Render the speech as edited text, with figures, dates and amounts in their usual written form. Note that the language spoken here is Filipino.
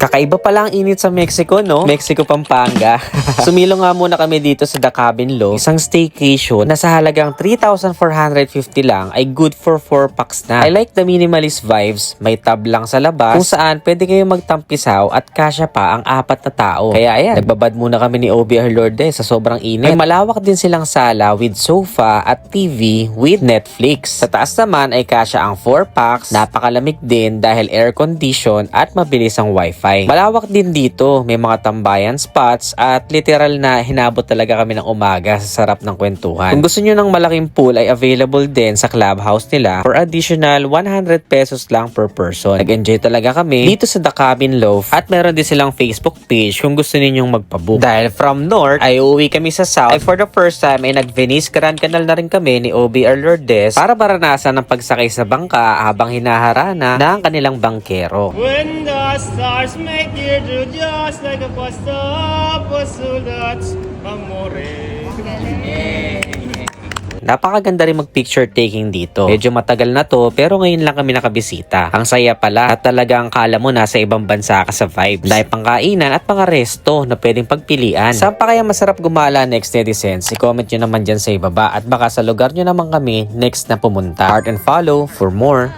Kakaiba pala ang init sa Mexico, no? Mexico, Pampanga. Sumilo nga muna kami dito sa The Cabin Loft. Isang staycation na sa halagang 3,450 lang ay good for 4 packs na. I like the minimalist vibes. May tab lang sa labas kung saan pwede kayo magtampisaw at kasya pa ang 4 na tao. Kaya ayan, nagbabad muna kami ni Obi Lourdes sa sobrang init. May malawak din silang sala with sofa at TV with Netflix. Sa taas naman ay kasya ang 4 packs. Napakalamig din dahil air condition at mabilis ang wifi. Malawak din dito, may mga tambayan spots at literal na hinabot talaga kami ng umaga sa sarap ng kwentuhan. Kung gusto nyo ng malaking pool ay available din sa clubhouse nila for additional 100 pesos lang per person. Nag-enjoy talaga kami dito sa The Cabin Loft at meron din silang Facebook page kung gusto ninyong magpabook. Dahil from north ay uuwi kami sa south ay for the first time ay nag-Venice Grand Canal na rin kami ni Obi Lourdes para maranasan ang pagsakay sa bangka habang hinaharana ng kanilang bangkero. When the stars make their do just like a pasta that's amore. Napakaganda rin mag-picture taking dito. Medyo matagal na to pero ngayon lang kami nakabisita. Ang saya pala at talagang kala mo nasa ibang bansa ka sa vibes. Dahil pangkainan at mga resto na pwedeng pagpilian. Saan pa kaya masarap gumala next netizens? I-comment nyo naman dyan sa ibaba at baka sa lugar nyo naman kami next na pumunta. Heart and follow for more.